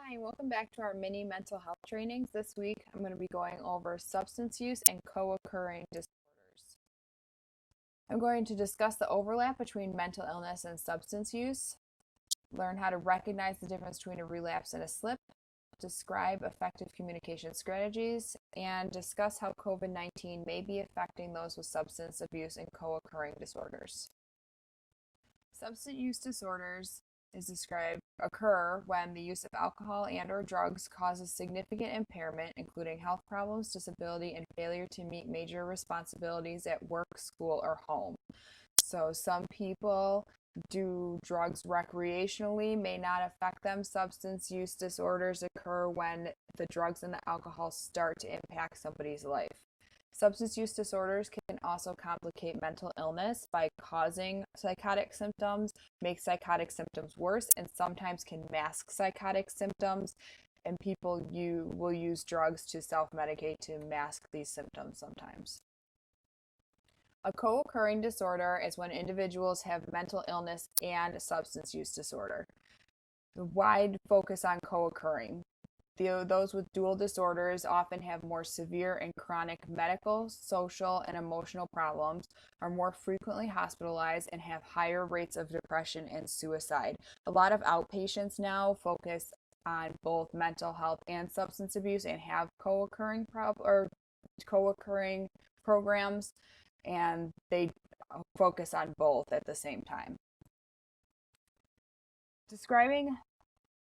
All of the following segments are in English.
Hi, and welcome back to our mini mental health trainings. This week, I'm going to be going over substance use and co-occurring disorders. I'm going to discuss the overlap between mental illness and substance use, learn how to recognize the difference between a relapse and a slip, describe effective communication strategies, and discuss how COVID-19 may be affecting those with substance abuse and co-occurring disorders. Substance use disorders occur when the use of alcohol and or drugs causes significant impairment, including health problems, disability, and failure to meet major responsibilities at work, school, or home. So some people do drugs recreationally, may not affect them. Substance use disorders occur when the drugs and the alcohol start to impact somebody's life. Substance use disorders can also complicate mental illness by causing psychotic symptoms, make psychotic symptoms worse, and sometimes can mask psychotic symptoms. And people will use drugs to self-medicate to mask these symptoms sometimes. A co-occurring disorder is when individuals have mental illness and substance use disorder. The wide focus on co-occurring. Those with dual disorders often have more severe and chronic medical, social, and emotional problems, are more frequently hospitalized, and have higher rates of depression and suicide. A lot of outpatients now focus on both mental health and substance abuse and have co-occurring programs, and they focus on both at the same time. Describing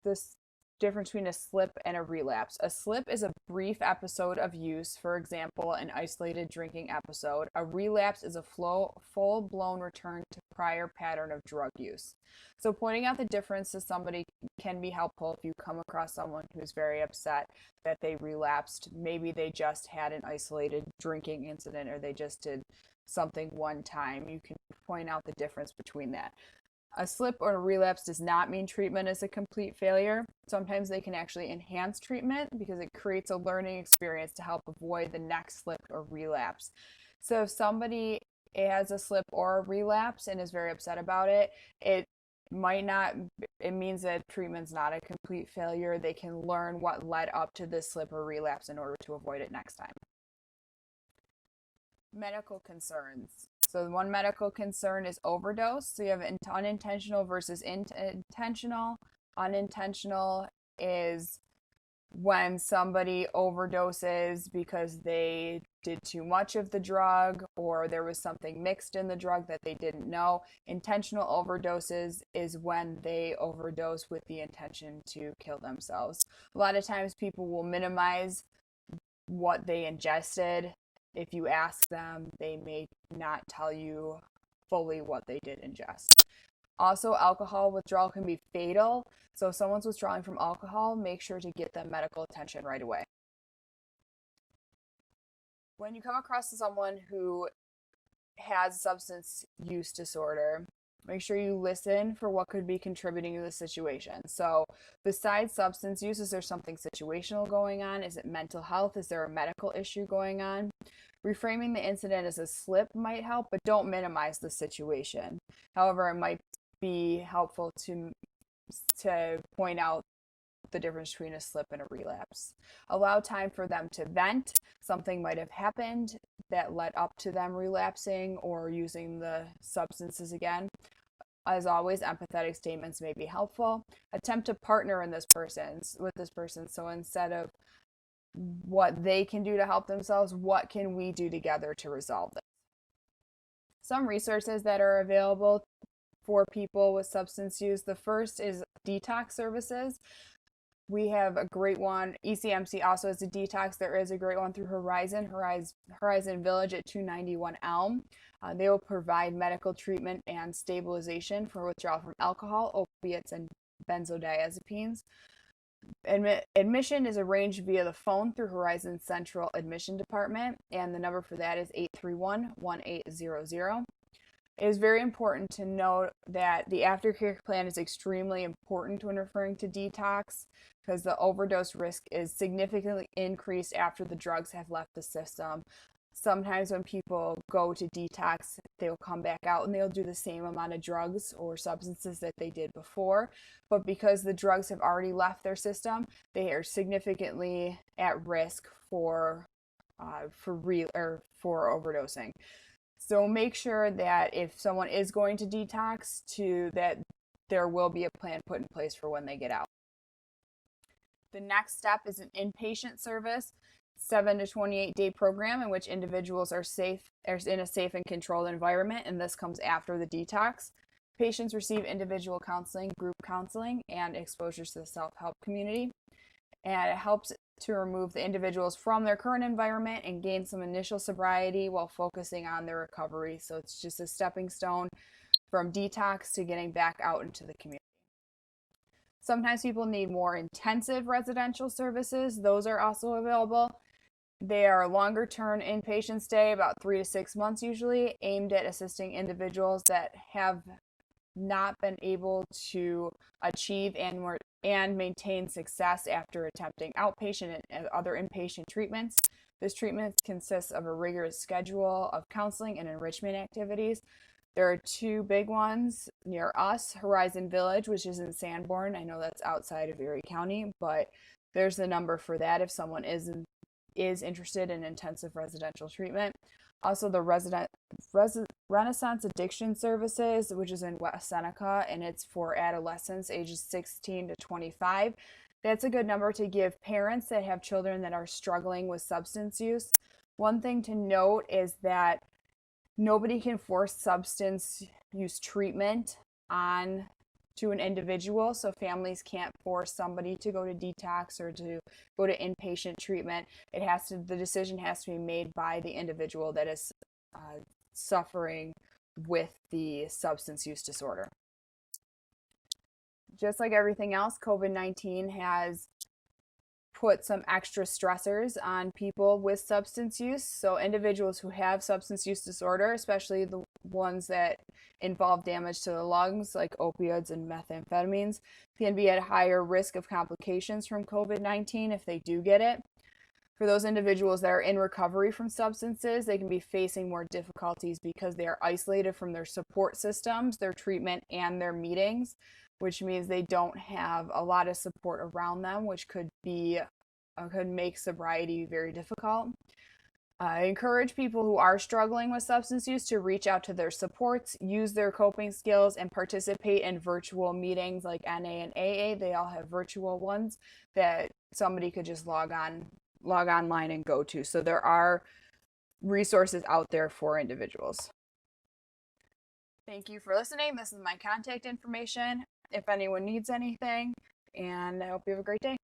this difference between a slip and a relapse. A slip is a brief episode of use, for example, an isolated drinking episode. A relapse is a full-blown return to prior pattern of drug use. So pointing out the difference to somebody can be helpful if you come across someone who's very upset that they relapsed. Maybe they just had an isolated drinking incident, or they just did something one time. You can point out the difference between that. A slip or a relapse does not mean treatment is a complete failure. Sometimes they can actually enhance treatment because it creates a learning experience to help avoid the next slip or relapse. So if somebody has a slip or a relapse and is very upset about it, it means that treatment's not a complete failure. They can learn what led up to this slip or relapse in order to avoid it next time. Medical concerns. So one medical concern is overdose. So you have unintentional versus intentional. Unintentional is when somebody overdoses because they did too much of the drug, or there was something mixed in the drug that they didn't know. Intentional overdoses is when they overdose with the intention to kill themselves. A lot of times people will minimize what they ingested. If you ask them, they may not tell you fully what they did ingest. Also, alcohol withdrawal can be fatal. So if someone's withdrawing from alcohol, make sure to get them medical attention right away. When you come across someone who has substance use disorder, make sure you listen for what could be contributing to the situation. So besides substance use, is there something situational going on? Is it mental health? Is there a medical issue going on? Reframing the incident as a slip might help, but don't minimize the situation. However, it might be helpful to point out the difference between a slip and a relapse. Allow time for them to vent. Something might have happened that led up to them relapsing or using the substances again. As always, empathetic statements may be helpful. Attempt to partner with this person. So instead of what they can do to help themselves, what can we do together to resolve this? Some resources that are available for people with substance use. The first is detox services. We have a great one. ECMC also has a detox. There is a great one through Horizon Village at 291 Elm. They will provide medical treatment and stabilization for withdrawal from alcohol, opiates, and benzodiazepines. Admission is arranged via the phone through Horizon Central Admission Department, and the number for that is 831-1800. It is very important to note that the aftercare plan is extremely important when referring to detox, because the overdose risk is significantly increased after the drugs have left the system. Sometimes when people go to detox, they'll come back out and they'll do the same amount of drugs or substances that they did before. But because the drugs have already left their system, they are significantly at risk for overdosing. So make sure that if someone is going to detox, that there will be a plan put in place for when they get out. The next step is an inpatient service, 7 to 28-day program in which individuals are in a safe and controlled environment, and this comes after the detox. Patients receive individual counseling, group counseling, and exposures to the self-help community. And it helps to remove the individuals from their current environment and gain some initial sobriety while focusing on their recovery. So it's just a stepping stone from detox to getting back out into the community. Sometimes people need more intensive residential services. Those are also available. They are longer term inpatient stay, about 3 to 6 months usually, aimed at assisting individuals that have not been able to achieve and maintain success after attempting outpatient and other inpatient treatments. This treatment consists of a rigorous schedule of counseling and enrichment activities. There are 2 big ones near us, Horizon Village, which is in Sanborn. I know that's outside of Erie County, but there's the number for that if someone is interested in intensive residential treatment. Also, the Renaissance Addiction Services, which is in West Seneca, and it's for adolescents ages 16 to 25. That's a good number to give parents that have children that are struggling with substance use. One thing to note is that nobody can force substance use treatment on to an individual, so families can't force somebody to go to detox or to go to inpatient treatment. The decision has to be made by the individual that is suffering with the substance use disorder. Just like everything else, COVID-19 has put some extra stressors on people with substance use. So individuals who have substance use disorder, especially the ones that involve damage to the lungs, like opioids and methamphetamines, can be at higher risk of complications from COVID-19 if they do get it. For those individuals that are in recovery from substances, they can be facing more difficulties because they are isolated from their support systems, their treatment, and their meetings, which means they don't have a lot of support around them, which could make sobriety very difficult. I encourage people who are struggling with substance use to reach out to their supports, use their coping skills, and participate in virtual meetings like NA and AA. They all have virtual ones that somebody could just log online and go to. So there are resources out there for individuals. Thank you for listening. This is my contact information if anyone needs anything, and I hope you have a great day.